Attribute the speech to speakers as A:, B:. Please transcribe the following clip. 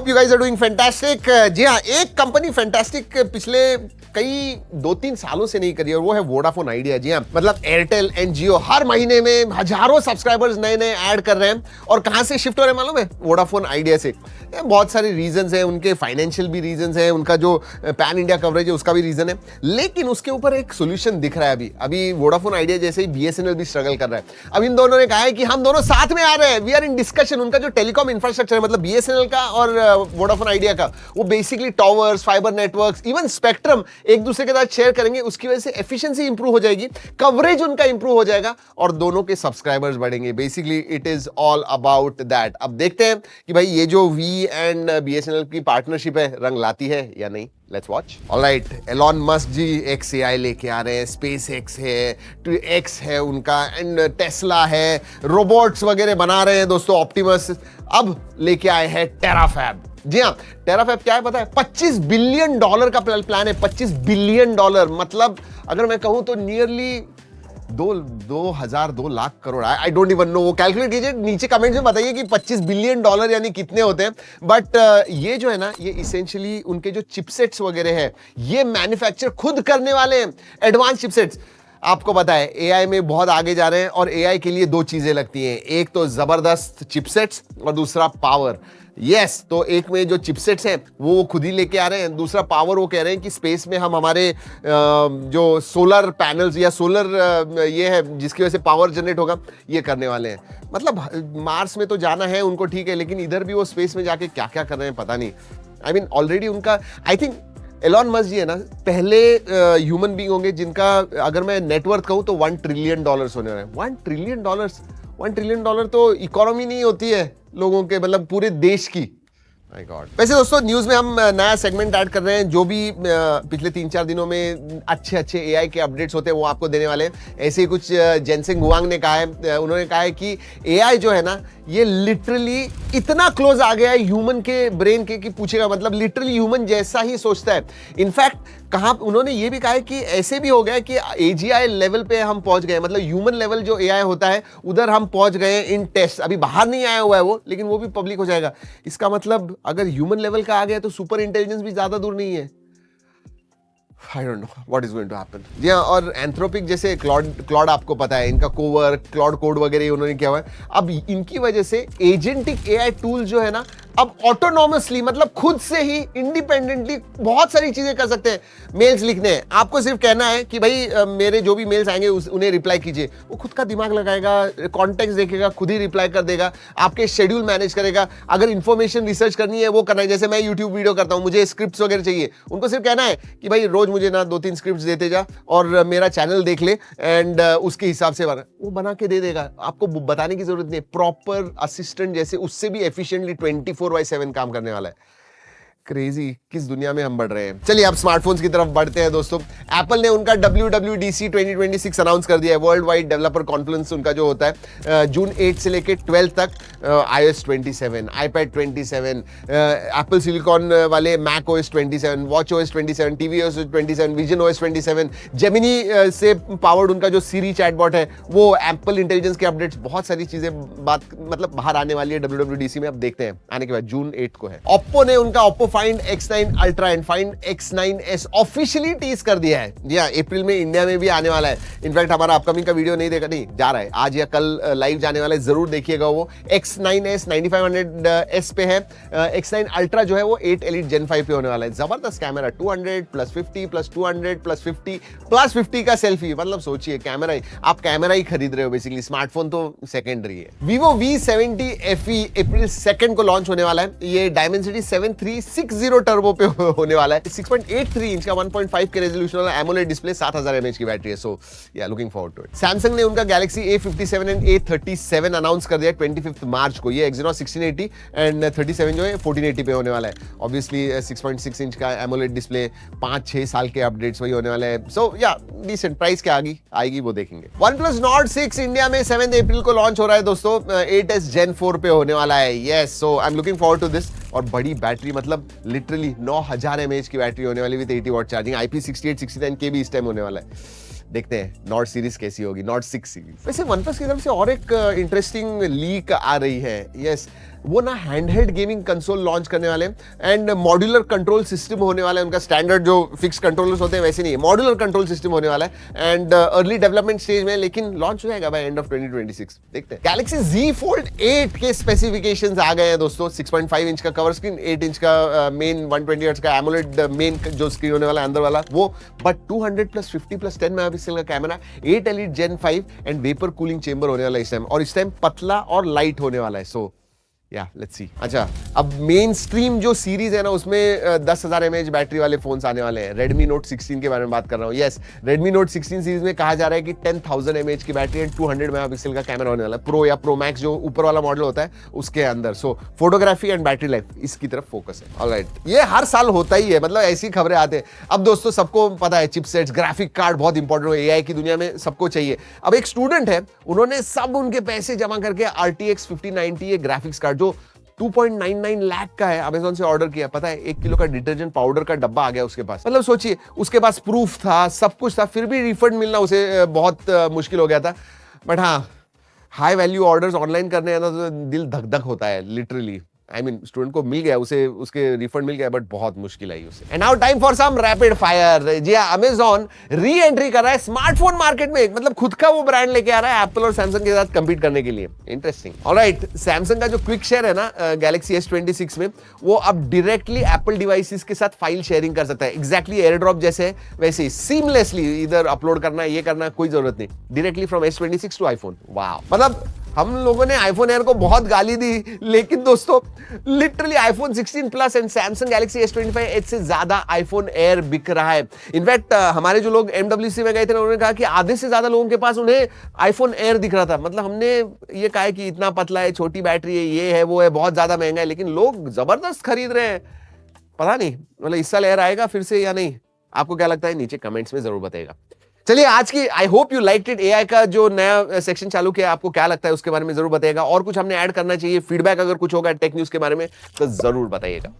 A: Hope you guys are doing fantastic. जी हाँ, एक कंपनी फैंटास्टिक पिछले कई 2-3 सालों से नहीं करी और वो है वोडाफोन आइडिया। जी हाँ, मतलब एयरटेल एंड जियो हर महीने में हजारों सब्सक्राइबर्स नए नए ऐड कर रहे हैं और कहां से शिफ्ट हो रहे हैं मालूम है? वोडाफोन आइडिया से। बहुत सारे रीजंस हैं, उनके फाइनेंशियल भी रीजंस हैं, उनका जो पैन इंडिया कवरेज है उसका भी रीजन है, लेकिन उसके ऊपर एक सोल्यूशन दिख रहा है। अभी वोडाफोन आइडिया जैसे ही बीएसएनएल भी स्ट्रगल कर रहा है। अब इन दोनों ने कहा है कि हम दोनों साथ में आ रहे हैं, वी आर इन डिस्कशन। उनका जो टेलीकॉम इंफ्रास्ट्रक्चर है, मतलब बीएसएनएल का और वोडाफोन आइडिया का, वो basically towers, fibre networks, even spectrum एक दूसरे के साथ शेयर करेंगे। उसकी वजह से एफिशिएंसी इंप्रूव हो जाएगी, कवरेज उनका इंप्रूव हो जाएगा और दोनों के सब्सक्राइबर्स बढ़ेंगे। Basically it is all about that. अब देखते हैं कि भाई ये जो वी एंड बीएसएनएल की पार्टनरशिप है रंग लाती है या नहीं। Let's watch. Alright, Elon Musk ji XAI लेके आ रहे हैं, स्पेस एक्स है, एक्स है उनका, एंड टेस्ला है, रोबोट्स वगैरह बना रहे हैं दोस्तों, ऑप्टिमस। अब लेके आए हैं टेराफैब। जी हाँ, टेराफैब क्या है पता है? $25 बिलियन का प्लान है। $25 बिलियन, मतलब अगर मैं कहूं तो nearly 2 lakh crore. I don't even know, वो कैलकुलेट कीजिए, नीचे कमेंट्स में बताइए कि $25 बिलियन यानी कितने होते हैं। बट ये जो है ना, ये इसेंशियली उनके जो चिपसेट्स वगैरह है ये मैन्युफैक्चर खुद करने वाले हैं, एडवांस चिपसेट्स। आपको पता है एआई में बहुत आगे जा रहे हैं और एआई के लिए 2 चीजें लगती हैं, एक तो जबरदस्त चिपसेट्स और दूसरा पावर। यस, तो एक में जो चिपसेट्स हैं वो खुद ही लेके आ रहे हैं, दूसरा पावर। वो कह रहे हैं कि स्पेस में हम हमारे जो सोलर पैनल्स या सोलर ये है जिसकी वजह से पावर जनरेट होगा, ये करने वाले हैं। मतलब मार्स में तो जाना है उनको, ठीक है, लेकिन इधर भी वो स्पेस में जाके क्या क्या कर रहे हैं पता नहीं। आई मीन ऑलरेडी उनका, आई थिंक एलॉन मस्क जी है ना, पहले ह्यूमन बीइंग होंगे जिनका अगर मैं नेटवर्थ कहूं तो $1 ट्रिलियन होने वाला है। $1 ट्रिलियन, $1 ट्रिलियन तो इकोनॉमी नहीं होती है लोगों के, मतलब पूरे देश की। My God. वैसे दोस्तों न्यूज में हम नया सेगमेंट ऐड कर रहे हैं, जो भी पिछले 3-4 दिनों में अच्छे एआई के अपडेट्स होते हैं वो आपको देने वाले हैं। ऐसे ही कुछ जेनसेंग हुआंग ने कहा है, उन्होंने कहा है कि एआई जो है ना, ये लिटरली इतना क्लोज आ गया है ह्यूमन के ब्रेन के कि पूछेगा, मतलब लिटरली ह्यूमन जैसा ही सोचता है। इनफैक्ट कहा, उन्होंने ये भी कहा है कि ऐसे भी हो गया कि एजीआई लेवल पे हम पहुंच गए, मतलब ह्यूमन लेवल जो एआई होता है उधर हम पहुंच गए इन टेस्ट। अभी बाहर नहीं आया हुआ है वो, लेकिन वो भी पब्लिक हो जाएगा। इसका मतलब अगर ह्यूमन लेवल का आ गया तो सुपर इंटेलिजेंस भी ज्यादा दूर नहीं है। I don't know what is going to happen। जी हाँ, और एंथ्रोपिक जैसे क्लॉड आपको पता है, इनका कोवर्क, क्लॉड कोड वगैरह उन्होंने किया हुआ है। अब इनकी वजह से एजेंटिक एआई टूल जो है ना, अब ऑटोनॉमसली, मतलब खुद से ही इंडिपेंडेंटली बहुत सारी चीजें कर सकते हैं। मेल्स लिखने हैं, आपको सिर्फ कहना है कि भाई मेरे जो भी मेल्स आएंगे उन्हें रिप्लाई कीजिए, वो खुद का दिमाग लगाएगा, कॉन्टेक्स्ट देखेगा, खुद ही रिप्लाई कर देगा, आपके शेड्यूल मैनेज करेगा। अगर इंफॉर्मेशन रिसर्च करनी है वो करना है, जैसे मैं यूट्यूब वीडियो करता हूँ, मुझे स्क्रिप्ट्स वगैरह चाहिए, उनको सिर्फ कहना है कि भाई रोज मुझे ना 2-3 स्क्रिप्ट्स देते जा और मेरा चैनल देख ले, एंड उसके हिसाब से वो बना के दे देगा। आपको बताने की जरूरत नहीं, प्रॉपर असिस्टेंट जैसे, उससे भी एफिशिएंटली 24/7 काम करने वाला है। क्रेजी, किस दुनिया में हम बढ़ रहे हैं। चलिए अब स्मार्टफोन्स की तरफ बढ़ते हैं दोस्तों। एप्पल ने उनका WWDC 2026 अनाउंस कर दिया है, वर्ल्ड वाइड डेवलपर कॉन्फ्रेंस उनका जो होता है, जून 8 से लेकर 12 तक। iOS 27, iPad 27, एप्पल सिलिकॉन वाले Mac OS 27, Watch OS 27, TV OS 27, Vision OS 27, Gemini से पावर्ड उनका जो सीरी चैटबॉट है वो, एप्पल इंटेलिजेंस के अपडेट्स, बहुत सारी चीजें मतलब बाहर आने वाली है WWDC में। अब देखते हैं आने के बाद, जून 8 को है। Oppo ने उनका Oppo Find X9 Ultra and Find X9s officially tease कर दिया है। जी हाँ, अप्रैल में इंडिया में भी आने वाला है। इनफैक्ट हमारा अपकमिंग का वीडियो नहीं देखा, नहीं जा रहा है, आज या कल लाइव जाने वाला है, जरूर देखिएगा। वो X9s 9500S पे है। X9 Ultra जो है वो 8 Elite Gen 5 पे होने वाला है। जबरदस्त कैमरा, 200 + 50 + 200 + 50 + 50 का सेल्फी, मतलब सोचिए कैमरा ही, आप कैमरा ही खरीद रहे हो बेसिकली, स्मार्टफोन तो सेकेंडरी है। Vivo V70 FE अप्रैल 2 को लॉन्च होने वाला है। ये Dimensity 7360 टर्बो पे होने वाला है। 6.83 इंच का 1.5 के रेजोल्यूशन वाला एमोलेड डिस्प्ले, 7000 mAh की बैटरी है। So yeah looking forward to it. Samsung ने उनका Galaxy A57 and A37 announce कर दिया 25 मार्च को। ये Exynos 1680 एंड 37 जो है 1480 पे होने वाला है। ऑब्वियसली 6.6 इंच का एमोलेड डिस्प्ले, 5-6 साल के अपडेट्स वही होने वाले हैं। सो या डिसेंट प्राइस क्या आएगी वो देखेंगे। OnePlus Nord 6 इंडिया में 7 अप्रैल को लॉन्च हो रहा है दोस्तों। 8s Gen 4 पे होने वाला है। Yes, so I am looking forward to this. और बड़ी बैटरी, मतलब लिटरली 9000 mAh की बैटरी होने वाली विद 80 वॉट चार्जिंग। IP68-69 के भी इस टाइम होने वाला है। देखते हैं नॉट सीरीज कैसी होगी, नॉट 6 सीरीज। वैसे OnePlus की तरफ से और एक इंटरेस्टिंग लीक आ रही है। यस, वो ना हैंडहेल्ड गेमिंग कंसोल लॉन्च करने वाले एंड मॉड्यूलर कंट्रोल सिस्टम होने वाला है। उनका स्टैंडर्ड जो फिक्स कंट्रोलर्स होते हैं वैसे नहीं है, मॉड्यूलर कंट्रोल सिस्टम होने वाला है एंड अर्ली डेवलपमेंट स्टेज में, लेकिन लॉन्च हो जाएगा बाय एंड ऑफ 2026। देखते हैं। Galaxy Z Fold 8 के स्पेसिफिकेशंस आ गए हैं दोस्तों। 6.5 इंच का कवर स्क्रीन, 8 इंच का मेन 120 हर्ट्ज का एमोलेड मेन जो स्क्रीन होने वाला है अंदर वाला वो, बट 200+50+10 मेगापिक्सल का camera, 8 Elite Gen 5 and vapour cooling chamber होने वाला है इस टाइम, और इस टाइम पतला और लाइट होने वाला है। सो या लेट्स सी। अच्छा, अब मेन स्ट्रीम जो सीरीज है ना उसमें 10,000 mAh बैटरी वाले फोन्स आने वाले हैं। Redmi Note 16 के बारे में बात कर रहा हूँ। यस, Redmi Note 16 सीरीज में कहा जा रहा है कि 10,000 mAh की बैटरी एंड 200 मेगापिक्सल का कैमरा होने वाला है, प्रो या प्रो मैक्स जो ऊपर वाला मॉडल होता है उसके अंदर। सो फोटोग्राफी एंड बैटरी लाइफ इसकी तरफ फोकस है। ऑलराइट, ये हर साल होता ही है, मतलब ऐसी खबरें आते हैं। अब दोस्तों सबको पता है चिपसेट्स, ग्राफिक कार्ड बहुत इंपॉर्टेंट हो, AI की दुनिया में सबको चाहिए। अब एक स्टूडेंट है, उन्होंने सब उनके पैसे जमा करके RTX 5090 ये ग्राफिक्स कार्ड जो 2.99 लाख का है अमेजोन से ऑर्डर किया। पता है 1 किलो का डिटर्जेंट पाउडर का डब्बा आ गया उसके पास। मतलब सोचिए, उसके पास प्रूफ था, सब कुछ था, फिर भी रिफंड मिलना उसे बहुत मुश्किल हो गया था। बट हाँ, हाई वैल्यू ऑर्डर्स ऑनलाइन करने हैं ना तो दिल धक धक होता है लिटरली। आई मीन स्टूडेंट को मिल गया, उसे उसके रिफंड मिल गया, बट बहुत मुश्किल आई उसे। And now time for some rapid fire. जी हाँ, अमेजॉन री एंट्री कर रहा है स्मार्टफोन मार्केट में, मतलब खुद का वो ब्रांड लेके आ रहा है एप्पल और सैमसंग के साथ compete करने के लिए। इंटरेस्टिंग। ऑलराइट, सैमसंग का जो क्विक शेयर है ना गैलेक्सी S26 में, वो अब डायरेक्टली एप्पल डिवाइसेस के साथ फाइल शेयरिंग कर सकता है। एग्जैक्टली एयर ड्रॉप जैसे वैसे ही सीमलेसली, इधर अपलोड करना है, ये करना, कोई जरूरत नहीं, directly from S26 to iPhone. वाह, मतलब हम लोगों ने आईफोन एयर को बहुत गाली दी, लेकिन दोस्तों literally iPhone 16 plus and Samsung Galaxy S25 edge से ज्यादा आईफोन एयर बिक रहा है। इनफैक्ट हमारे जो लोग MWC में गए थे उन्होंने कहा कि आधे से ज्यादा लोगों के पास उन्हें आईफोन एयर दिख रहा था। मतलब हमने ये कहा है कि इतना पतला है, छोटी बैटरी है, ये है, वो है, बहुत ज्यादा महंगा है, लेकिन लोग जबरदस्त खरीद रहे हैं। पता नहीं मतलब इस साल एयर आएगा फिर से या नहीं, आपको क्या लगता है? नीचे कमेंट्स में जरूर बताइएगा। चलिए आज की I hope you liked it, AI का जो नया सेक्शन चालू किया, आपको क्या लगता है उसके बारे में जरूर बताइएगा। और कुछ हमने ऐड करना चाहिए, फीडबैक अगर कुछ होगा टेक न्यूज के बारे में तो जरूर बताइएगा।